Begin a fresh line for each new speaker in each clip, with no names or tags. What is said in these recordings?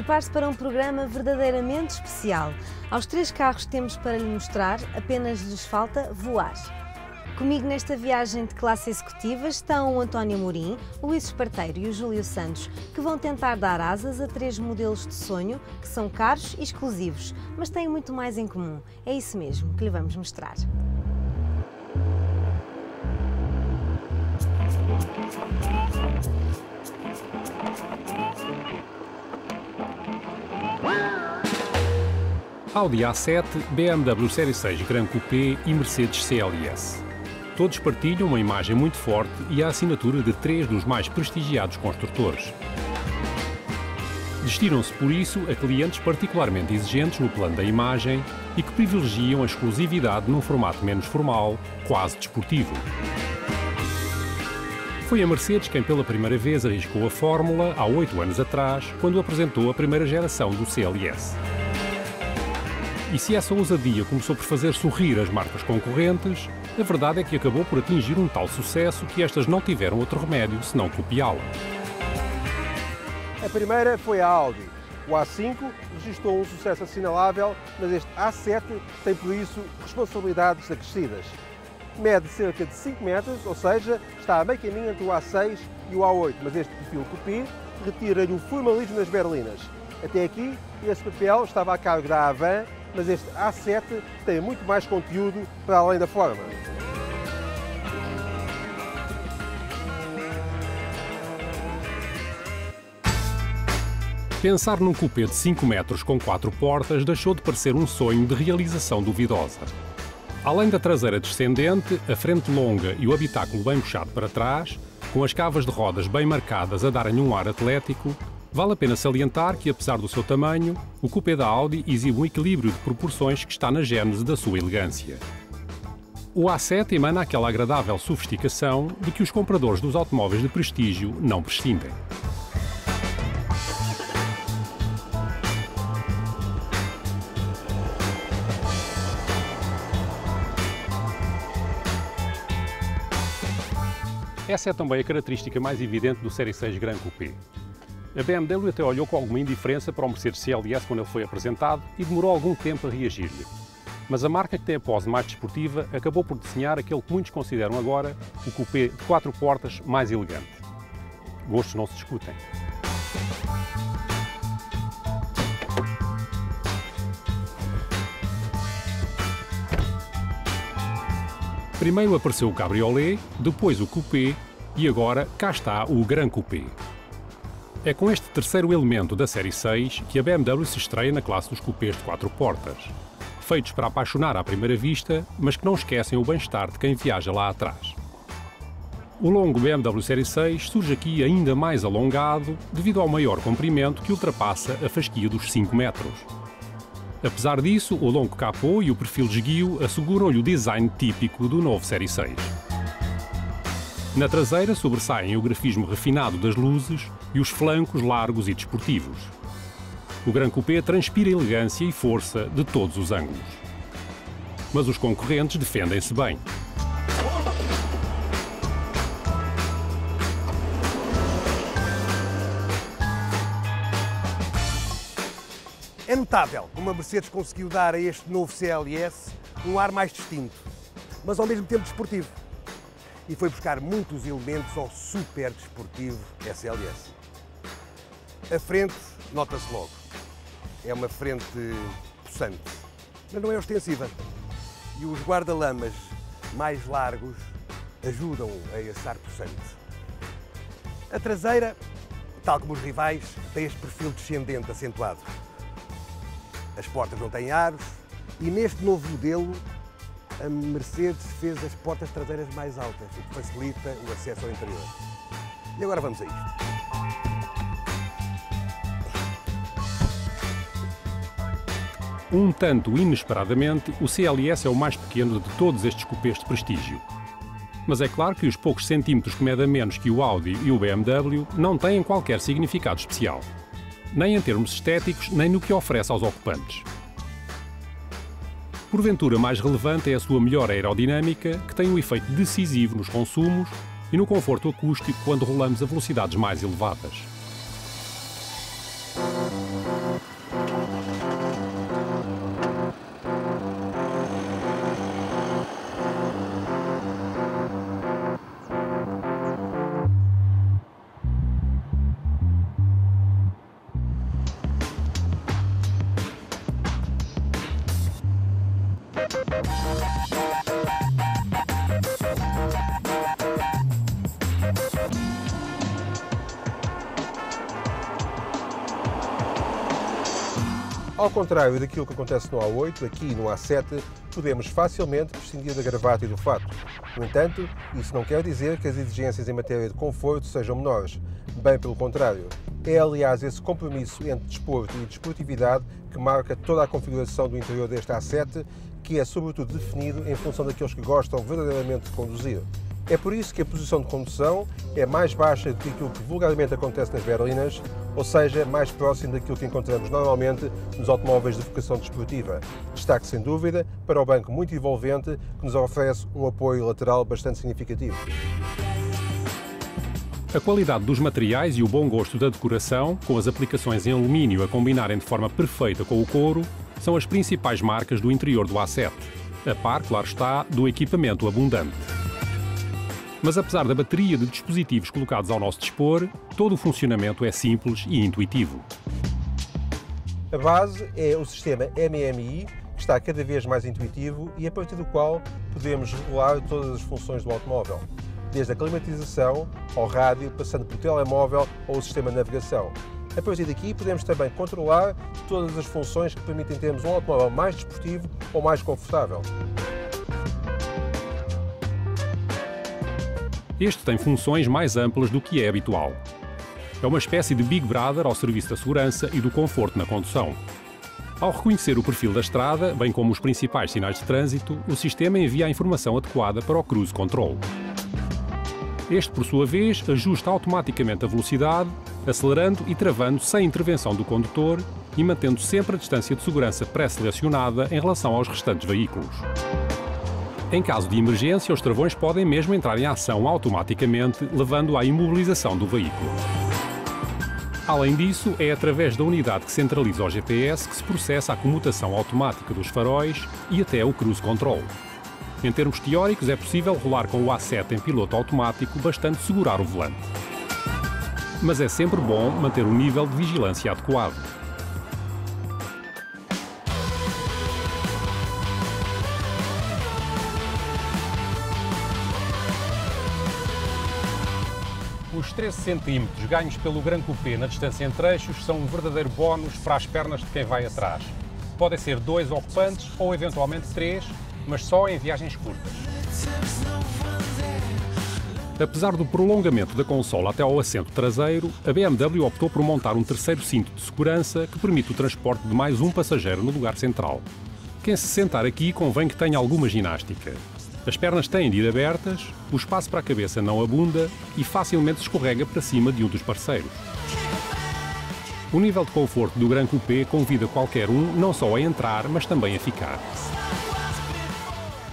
Prepare-se para um programa verdadeiramente especial. Aos 3 carros que temos para lhe mostrar, apenas lhes falta voar. Comigo nesta viagem de classe executiva estão o António Morim, o Luís Esparteiro e o Júlio Santos, que vão tentar dar asas a 3 modelos de sonho que são caros e exclusivos, mas têm muito mais em comum. É isso mesmo que lhe vamos mostrar.
Audi A7, BMW Série 6 Gran Coupé e Mercedes CLS. Todos partilham uma imagem muito forte e a assinatura de 3 dos mais prestigiados construtores. Destiram-se, por isso, a clientes particularmente exigentes no plano da imagem e que privilegiam a exclusividade num formato menos formal, quase desportivo. Foi a Mercedes quem pela primeira vez arriscou a fórmula há 8 anos atrás, quando apresentou a primeira geração do CLS. E se essa ousadia começou por fazer sorrir as marcas concorrentes, a verdade é que acabou por atingir um tal sucesso que estas não tiveram outro remédio senão copiá-la.
A primeira foi a Audi. O A5 registrou um sucesso assinalável, mas este A7 tem por isso responsabilidades acrescidas. Mede cerca de 5 metros, ou seja, está a meio caminho entre o A6 e o A8, mas este perfil coupé retira-lhe o formalismo nas berlinas. Até aqui, esse papel estava a cargo da Avan, mas este A7 tem muito mais conteúdo para além da forma.
Pensar num coupé de 5 metros com 4 portas deixou de parecer um sonho de realização duvidosa. Além da traseira descendente, a frente longa e o habitáculo bem puxado para trás, com as cavas de rodas bem marcadas a darem um ar atlético, vale a pena salientar que, apesar do seu tamanho, o coupé da Audi exibe um equilíbrio de proporções que está na gênese da sua elegância. O A7 emana aquela agradável sofisticação de que os compradores dos automóveis de prestígio não prescindem. Essa é também a característica mais evidente do Série 6 Gran Coupé. A BMW até olhou com alguma indiferença para o Mercedes CLS quando ele foi apresentado e demorou algum tempo a reagir-lhe. Mas a marca, que tem a pose mais desportiva, acabou por desenhar aquele que muitos consideram agora o coupé de 4 portas mais elegante. Gostos não se discutem. Primeiro apareceu o cabriolé, depois o coupé e agora cá está o Gran Coupé. É com este terceiro elemento da série 6 que a BMW se estreia na classe dos coupés de 4 portas, feitos para apaixonar à primeira vista, mas que não esquecem o bem-estar de quem viaja lá atrás. O longo BMW série 6 surge aqui ainda mais alongado devido ao maior comprimento que ultrapassa a fasquia dos 5 metros. Apesar disso, o longo capô e o perfil de esguio asseguram-lhe o design típico do novo série 6. Na traseira sobressaem o grafismo refinado das luzes e os flancos largos e desportivos. O Gran Coupé transpira elegância e força de todos os ângulos. Mas os concorrentes defendem-se bem.
É notável como a Mercedes conseguiu dar a este novo CLS um ar mais distinto, mas ao mesmo tempo desportivo. E foi buscar muitos elementos ao super desportivo SLS. A frente, nota-se logo, é uma frente possante, mas não é ostensiva. E os guarda-lamas mais largos ajudam a esse ar possante. A traseira, tal como os rivais, tem este perfil descendente acentuado. As portas não têm aros e neste novo modelo a Mercedes fez as portas traseiras mais altas, o que facilita o acesso ao interior. E agora vamos a isto.
Um tanto inesperadamente, o CLS é o mais pequeno de todos estes coupés de prestígio. Mas é claro que os poucos centímetros que mede a menos que o Audi e o BMW não têm qualquer significado especial, nem em termos estéticos, nem no que oferece aos ocupantes. Porventura mais relevante é a sua melhor aerodinâmica, que tem um efeito decisivo nos consumos e no conforto acústico quando rolamos a velocidades mais elevadas.
Ao contrário daquilo que acontece no A8, aqui no A7 podemos facilmente prescindir da gravata e do fato. No entanto, isso não quer dizer que as exigências em matéria de conforto sejam menores. Bem pelo contrário. É, aliás, esse compromisso entre desporto e desportividade que marca toda a configuração do interior deste A7, que é sobretudo definido em função daqueles que gostam verdadeiramente de conduzir. É por isso que a posição de condução é mais baixa do que aquilo que vulgarmente acontece nas berlinas, ou seja, mais próximo daquilo que encontramos normalmente nos automóveis de vocação desportiva. Destaque, sem dúvida, para o banco muito envolvente, que nos oferece um apoio lateral bastante significativo.
A qualidade dos materiais e o bom gosto da decoração, com as aplicações em alumínio a combinarem de forma perfeita com o couro, são as principais marcas do interior do A7, a par, claro está, do equipamento abundante. Mas apesar da bateria de dispositivos colocados ao nosso dispor, todo o funcionamento é simples e intuitivo.
A base é o sistema MMI, que está cada vez mais intuitivo e a partir do qual podemos regular todas as funções do automóvel, desde a climatização ao rádio, passando pelo telemóvel ou o sistema de navegação. A partir daqui podemos também controlar todas as funções que permitem termos um automóvel mais desportivo ou mais confortável.
Este tem funções mais amplas do que é habitual. É uma espécie de Big Brother ao serviço da segurança e do conforto na condução. Ao reconhecer o perfil da estrada, bem como os principais sinais de trânsito, o sistema envia a informação adequada para o Cruise Control. Este, por sua vez, ajusta automaticamente a velocidade, acelerando e travando sem intervenção do condutor e mantendo sempre a distância de segurança pré-selecionada em relação aos restantes veículos. Em caso de emergência, os travões podem mesmo entrar em ação automaticamente, levando à imobilização do veículo. Além disso, é através da unidade que centraliza o GPS que se processa a comutação automática dos faróis e até o Cruise Control. Em termos teóricos, é possível rolar com o A7 em piloto automático, bastante segurar o volante. Mas é sempre bom manter um nível de vigilância adequado. Os 13 cm ganhos pelo Gran Coupé na distância entre eixos são um verdadeiro bónus para as pernas de quem vai atrás. Podem ser 2 ocupantes ou eventualmente 3, mas só em viagens curtas. Apesar do prolongamento da consola até ao assento traseiro, a BMW optou por montar um terceiro cinto de segurança que permite o transporte de mais um passageiro no lugar central. Quem se sentar aqui convém que tenha alguma ginástica. As pernas têm de ir abertas, o espaço para a cabeça não abunda e facilmente se escorrega para cima de um dos parceiros. O nível de conforto do Gran Coupé convida qualquer um não só a entrar, mas também a ficar.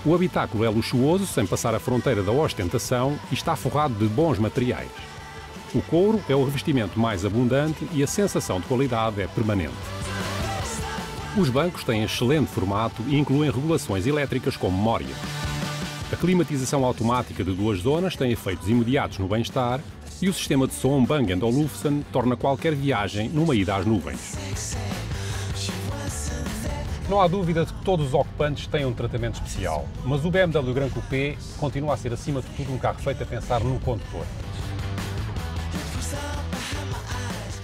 O habitáculo é luxuoso, sem passar a fronteira da ostentação, e está forrado de bons materiais. O couro é o revestimento mais abundante e a sensação de qualidade é permanente. Os bancos têm excelente formato e incluem regulações elétricas com memória. A climatização automática de 2 zonas tem efeitos imediatos no bem-estar e o sistema de som Bang & Olufsen torna qualquer viagem numa ida às nuvens. Não há dúvida de que todos os ocupantes têm um tratamento especial, mas o BMW Gran Coupé continua a ser, acima de tudo, um carro feito a pensar no condutor.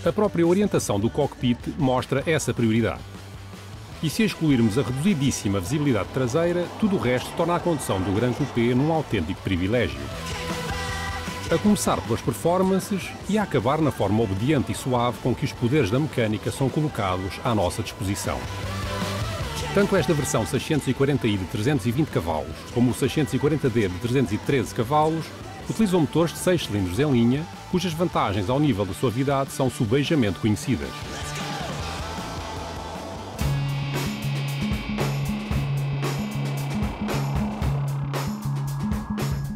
A própria orientação do cockpit mostra essa prioridade. E se excluirmos a reduzidíssima visibilidade traseira, tudo o resto torna a condução do Gran Coupé num autêntico privilégio. A começar pelas performances e a acabar na forma obediente e suave com que os poderes da mecânica são colocados à nossa disposição. Tanto esta versão 640i de 320 cavalos como o 640d de 313 cavalos utilizam motores de 6 cilindros em linha, cujas vantagens ao nível da suavidade são subejamente conhecidas.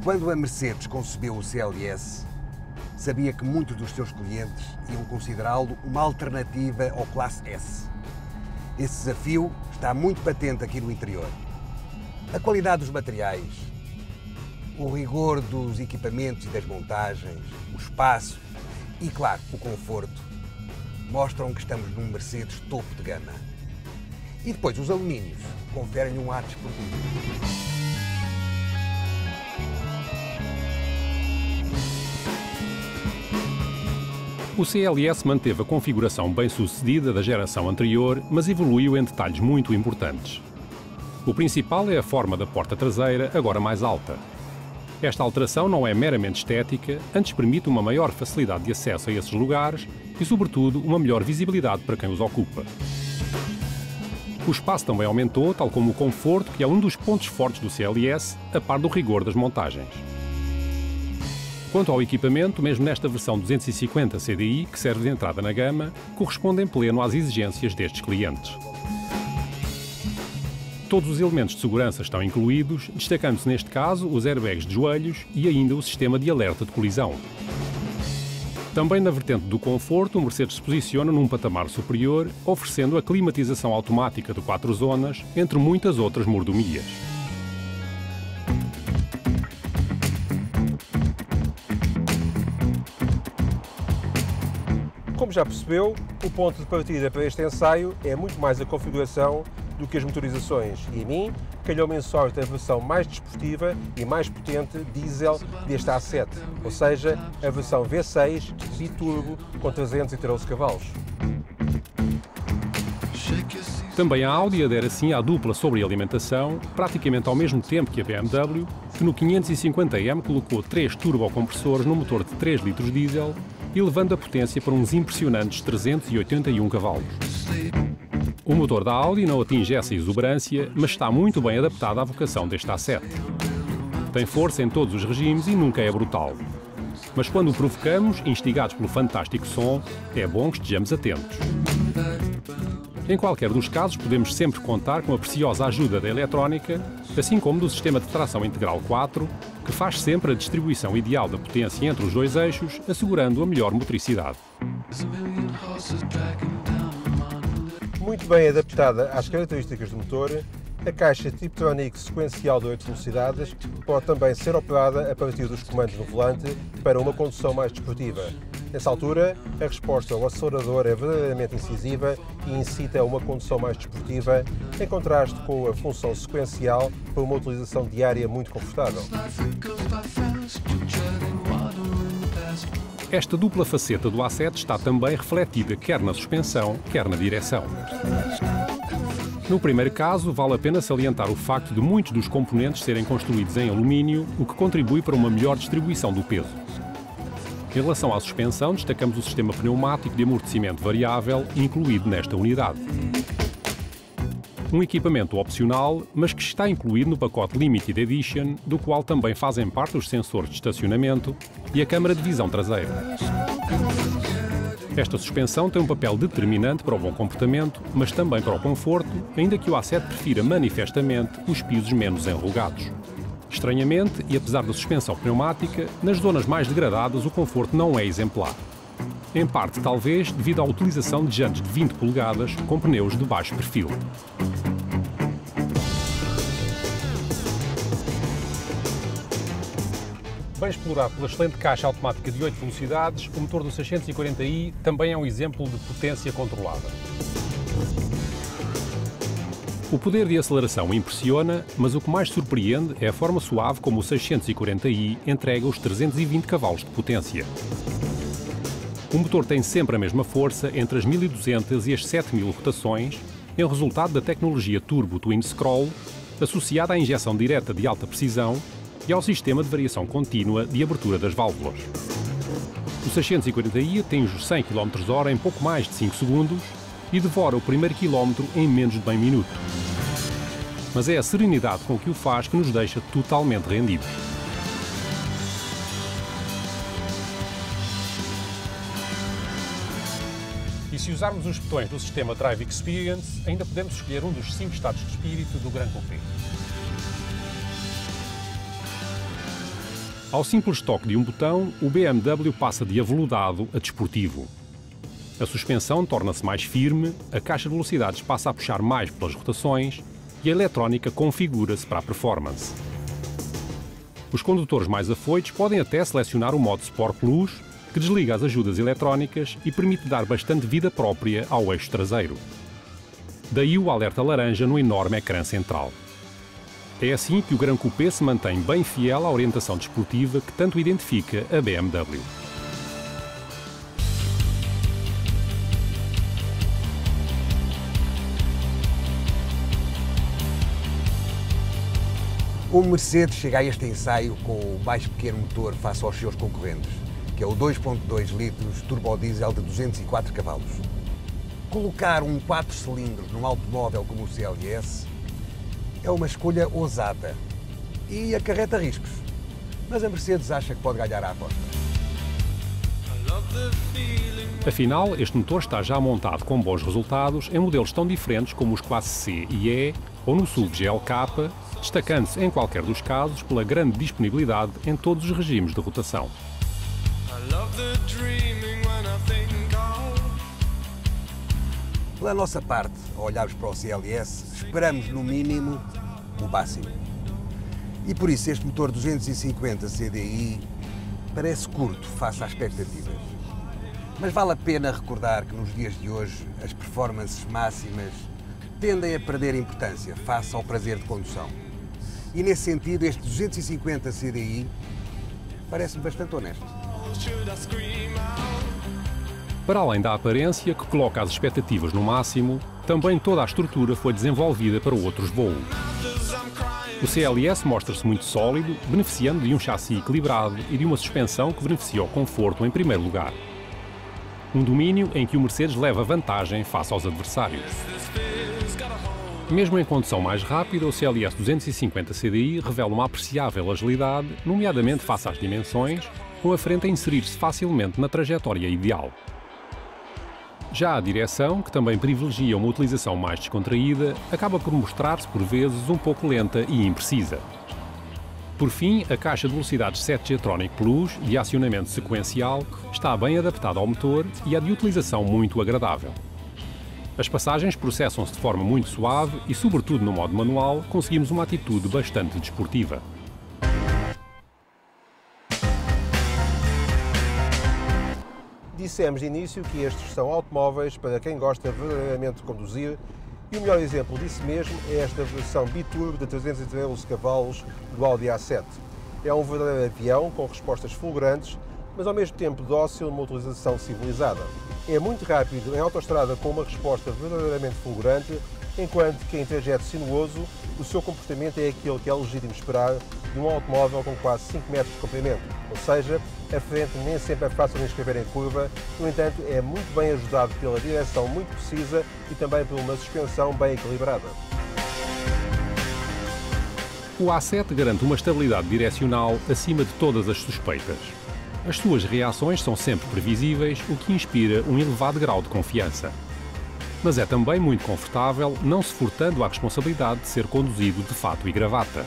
Quando a Mercedes concebeu o CLS, sabia que muitos dos seus clientes iam considerá-lo uma alternativa ao Classe S. Esse desafio está muito patente aqui no interior. A qualidade dos materiais, o rigor dos equipamentos e das montagens, o espaço e, claro, o conforto, mostram que estamos num Mercedes topo de gama. E depois os alumínios conferem um ar desportivo.
O CLS manteve a configuração bem-sucedida da geração anterior, mas evoluiu em detalhes muito importantes. O principal é a forma da porta traseira, agora mais alta. Esta alteração não é meramente estética, antes permite uma maior facilidade de acesso a esses lugares e, sobretudo, uma melhor visibilidade para quem os ocupa. O espaço também aumentou, tal como o conforto, que é um dos pontos fortes do CLS, a par do rigor das montagens. Quanto ao equipamento, mesmo nesta versão 250 CDI, que serve de entrada na gama, corresponde em pleno às exigências destes clientes. Todos os elementos de segurança estão incluídos, destacando-se neste caso os airbags de joelhos e ainda o sistema de alerta de colisão. Também na vertente do conforto, o Mercedes se posiciona num patamar superior, oferecendo a climatização automática de 4 zonas, entre muitas outras mordomias.
Como já percebeu, o ponto de partida para este ensaio é muito mais a configuração do que as motorizações e, a mim, calhou-me em sorte a versão mais desportiva e mais potente diesel deste A7, ou seja, a versão V6 biturbo com 313 cavalos.
Também a Audi adere assim à dupla sobrealimentação, praticamente ao mesmo tempo que a BMW, que no 550M colocou 3 turbocompressores no motor de 3 litros diesel, elevando a potência para uns impressionantes 381 cavalos. O motor da Audi não atinge essa exuberância, mas está muito bem adaptado à vocação deste A7. Tem força em todos os regimes e nunca é brutal. Mas quando o provocamos, instigados pelo fantástico som, é bom que estejamos atentos. Em qualquer dos casos, podemos sempre contar com a preciosa ajuda da eletrónica, assim como do sistema de tração integral 4, que faz sempre a distribuição ideal da potência entre os dois eixos, assegurando a melhor motricidade.
Muito bem adaptada às características do motor, a caixa Tiptronic sequencial de 8 velocidades pode também ser operada a partir dos comandos no volante para uma condução mais desportiva. Nessa altura, a resposta ao acelerador é verdadeiramente incisiva e incita a uma condução mais desportiva, em contraste com a função sequencial para uma utilização diária muito confortável.
Esta dupla faceta do A7 está também refletida quer na suspensão, quer na direção. No primeiro caso, vale a pena salientar o facto de muitos dos componentes serem construídos em alumínio, o que contribui para uma melhor distribuição do peso. Em relação à suspensão, destacamos o sistema pneumático de amortecimento variável incluído nesta unidade. Um equipamento opcional, mas que está incluído no pacote Limited Edition, do qual também fazem parte os sensores de estacionamento e a câmara de visão traseira. Esta suspensão tem um papel determinante para o bom comportamento, mas também para o conforto, ainda que o A7 prefira manifestamente os pisos menos enrugados. Estranhamente, e apesar da suspensão pneumática, nas zonas mais degradadas o conforto não é exemplar. Em parte, talvez, devido à utilização de jantes de 20 polegadas com pneus de baixo perfil. Bem explorado pela excelente caixa automática de 8 velocidades, o motor do 640i também é um exemplo de potência controlada. O poder de aceleração impressiona, mas o que mais surpreende é a forma suave como o 640i entrega os 320 cavalos de potência. O motor tem sempre a mesma força entre as 1200 e as 7000 rotações, em resultado da tecnologia Turbo Twin Scroll, associada à injeção direta de alta precisão e ao sistema de variação contínua de abertura das válvulas. O 640i atinge os 100 km/h em pouco mais de 5 segundos e devora o primeiro quilómetro em menos de meio minuto. Mas é a serenidade com que o faz que nos deixa totalmente rendidos. E se usarmos os botões do sistema Drive Experience, ainda podemos escolher um dos 5 estados de espírito do Gran Coupé. Ao simples toque de um botão, o BMW passa de aveludado a desportivo. A suspensão torna-se mais firme, a caixa de velocidades passa a puxar mais pelas rotações e a eletrónica configura-se para a performance. Os condutores mais afoitos podem até selecionar o modo Sport Plus, que desliga as ajudas eletrónicas e permite dar bastante vida própria ao eixo traseiro. Daí o alerta laranja no enorme ecrã central. É assim que o Gran Coupé se mantém bem fiel à orientação desportiva que tanto identifica a BMW.
O Mercedes chega a este ensaio com o mais pequeno motor face aos seus concorrentes, que é o 2.2 litros turbodiesel de 204 cavalos. Colocar um 4 cilindros num automóvel como o CLS é uma escolha ousada e acarreta riscos, mas a Mercedes acha que pode ganhar a aposta.
Afinal, este motor está já montado com bons resultados em modelos tão diferentes como os classe C e E ou no SUV GLK, destacando-se em qualquer dos casos pela grande disponibilidade em todos os regimes de rotação.
Pela nossa parte, ao olharmos para o CLS, esperamos no mínimo o máximo. E por isso este motor 250 CDI parece curto face às expectativas. Mas vale a pena recordar que nos dias de hoje as performances máximas tendem a perder importância face ao prazer de condução. E nesse sentido este 250 CDI parece-me bastante honesto.
Para além da aparência, que coloca as expectativas no máximo, também toda a estrutura foi desenvolvida para outros voos. O CLS mostra-se muito sólido, beneficiando de um chassi equilibrado e de uma suspensão que beneficia o conforto em primeiro lugar. Um domínio em que o Mercedes leva vantagem face aos adversários. Mesmo em condução mais rápida, o CLS 250 CDI revela uma apreciável agilidade, nomeadamente face às dimensões, com a frente a inserir-se facilmente na trajetória ideal. Já a direção, que também privilegia uma utilização mais descontraída, acaba por mostrar-se por vezes um pouco lenta e imprecisa. Por fim, a caixa de velocidades 7G Tronic Plus, de acionamento sequencial, está bem adaptada ao motor e é de utilização muito agradável. As passagens processam-se de forma muito suave e, sobretudo no modo manual, conseguimos uma atitude bastante desportiva.
Dissemos de início que estes são automóveis para quem gosta verdadeiramente de conduzir e o melhor exemplo disso mesmo é esta versão biturbo de 313 cavalos do Audi A7. É um verdadeiro avião com respostas fulgurantes, mas ao mesmo tempo dócil numa utilização civilizada. É muito rápido em autoestrada com uma resposta verdadeiramente fulgurante, enquanto que em trajeto sinuoso o seu comportamento é aquele que é legítimo esperar de um automóvel com quase 5 metros de comprimento, ou seja, a frente nem sempre é fácil de inscrever em curva, no entanto é muito bem ajudado pela direção muito precisa e também por uma suspensão bem equilibrada.
O A7 garante uma estabilidade direcional acima de todas as suspeitas. As suas reações são sempre previsíveis, o que inspira um elevado grau de confiança. Mas é também muito confortável, não se furtando à responsabilidade de ser conduzido de fato e gravata.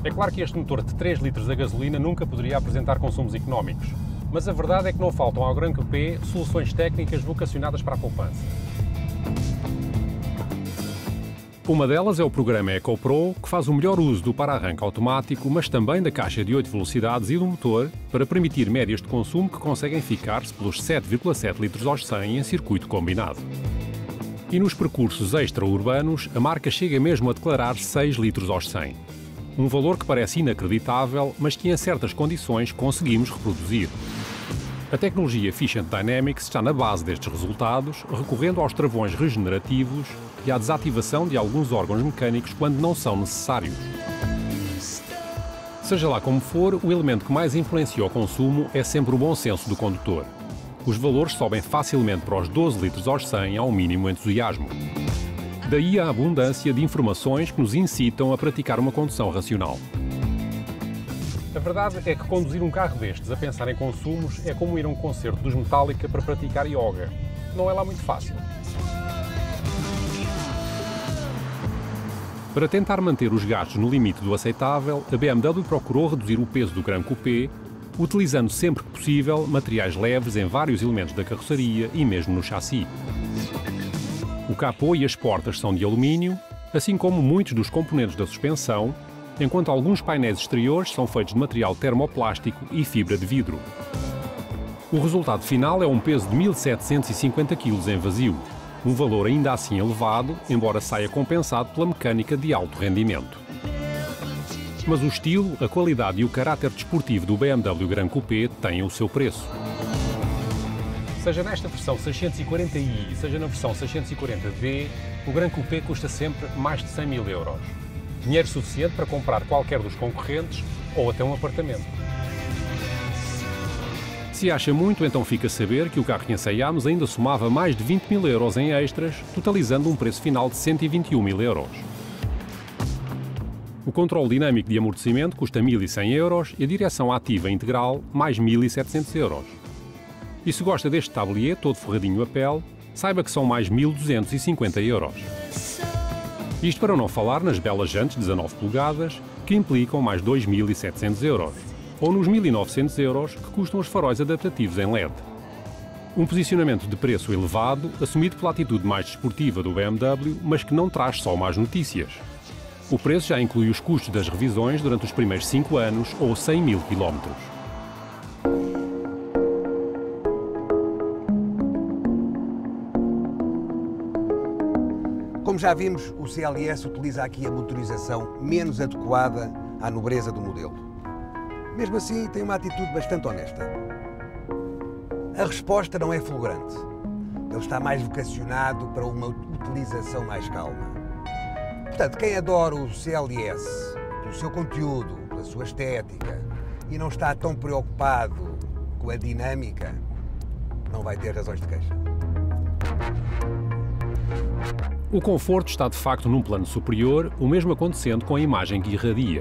É claro que este motor de 3 litros a gasolina nunca poderia apresentar consumos económicos, mas a verdade é que não faltam ao Gran Coupé soluções técnicas vocacionadas para a poupança. Uma delas é o programa EcoPro, que faz o melhor uso do para-arranque automático, mas também da caixa de 8 velocidades e do motor, para permitir médias de consumo que conseguem ficar-se pelos 7,7 litros aos 100 em circuito combinado. E nos percursos extra-urbanos, a marca chega mesmo a declarar 6 litros aos 100. Um valor que parece inacreditável, mas que em certas condições conseguimos reproduzir. A tecnologia Efficient Dynamics está na base destes resultados, recorrendo aos travões regenerativos e à desativação de alguns órgãos mecânicos quando não são necessários. Seja lá como for, o elemento que mais influencia o consumo é sempre o bom senso do condutor. Os valores sobem facilmente para os 12 litros aos 100 ao mínimo entusiasmo. Daí a abundância de informações que nos incitam a praticar uma condução racional. A verdade é que conduzir um carro destes a pensar em consumos é como ir a um concerto dos Metallica para praticar yoga. Não é lá muito fácil. Para tentar manter os gastos no limite do aceitável, a BMW procurou reduzir o peso do Gran Coupé, utilizando sempre que possível materiais leves em vários elementos da carroceria e mesmo no chassi. O capô e as portas são de alumínio, assim como muitos dos componentes da suspensão, enquanto alguns painéis exteriores são feitos de material termoplástico e fibra de vidro. O resultado final é um peso de 1.750 kg em vazio, um valor ainda assim elevado, embora saia compensado pela mecânica de alto rendimento. Mas o estilo, a qualidade e o caráter desportivo do BMW Gran Coupé têm o seu preço. Seja nesta versão 640i, seja na versão 640d, o Gran Coupé custa sempre mais de 100 mil euros. Dinheiro suficiente para comprar qualquer dos concorrentes ou até um apartamento. Se acha muito, então fica a saber que o carro que ensaiámos ainda somava mais de 20 mil euros em extras, totalizando um preço final de 121 mil euros. O controle dinâmico de amortecimento custa 1.100 euros e a direção ativa integral mais 1.700 euros. E se gosta deste tablier todo forradinho a pele, saiba que são mais 1.250 euros. Isto para não falar nas belas jantes 19 polegadas, que implicam mais 2.700 euros, ou nos 1.900 euros que custam os faróis adaptativos em LED. Um posicionamento de preço elevado, assumido pela atitude mais desportiva do BMW, mas que não traz só más notícias. O preço já inclui os custos das revisões durante os primeiros 5 anos ou 100 mil quilómetros.
Como já vimos, o CLS utiliza aqui a motorização menos adequada à nobreza do modelo. Mesmo assim, tem uma atitude bastante honesta. A resposta não é fulgurante. Ele está mais vocacionado para uma utilização mais calma. Portanto, quem adora o CLS pelo seu conteúdo, pela sua estética e não está tão preocupado com a dinâmica, não vai ter razões de queixa.
O conforto está de facto num plano superior, o mesmo acontecendo com a imagem que irradia.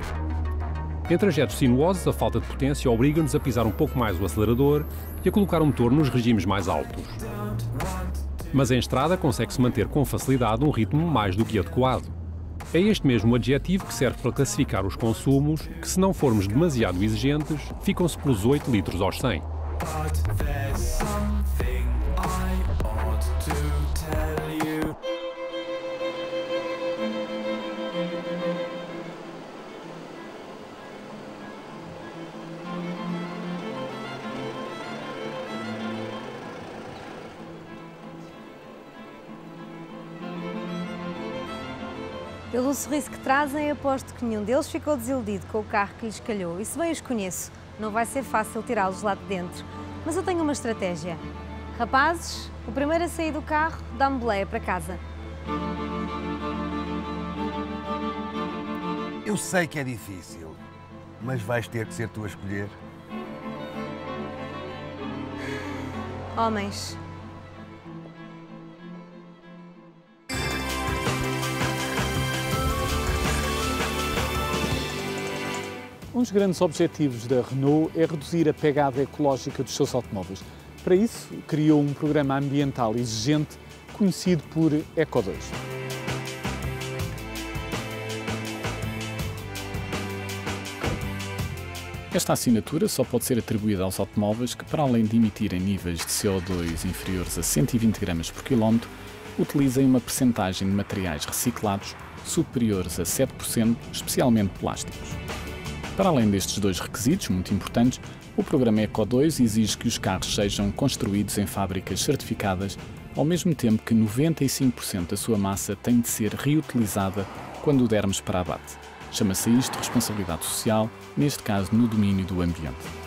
Em trajetos sinuosos, a falta de potência obriga-nos a pisar um pouco mais o acelerador e a colocar o motor nos regimes mais altos. Mas em estrada consegue-se manter com facilidade um ritmo mais do que adequado. É este mesmo adjetivo que serve para classificar os consumos, que se não formos demasiado exigentes, ficam-se pelos 8 litros aos 100.
Pelo sorriso que trazem, aposto que nenhum deles ficou desiludido com o carro que lhes calhou. E se bem os conheço, não vai ser fácil tirá-los lá de dentro. Mas eu tenho uma estratégia. Rapazes, o primeiro a sair do carro dá-me boleia para casa.
Eu sei que é difícil, mas vais ter que ser tu a escolher.
Homens.
Um dos grandes objetivos da Renault é reduzir a pegada ecológica dos seus automóveis. Para isso, criou um programa ambiental exigente conhecido por Eco2. Esta assinatura só pode ser atribuída aos automóveis que, para além de emitirem níveis de CO2 inferiores a 120 gramas por quilómetro, utilizem uma percentagem de materiais reciclados superiores a 7%, especialmente plásticos. Para além destes dois requisitos muito importantes, o programa Eco2 exige que os carros sejam construídos em fábricas certificadas, ao mesmo tempo que 95% da sua massa tem de ser reutilizada quando o dermos para abate. Chama-se isto responsabilidade social, neste caso no domínio do ambiente.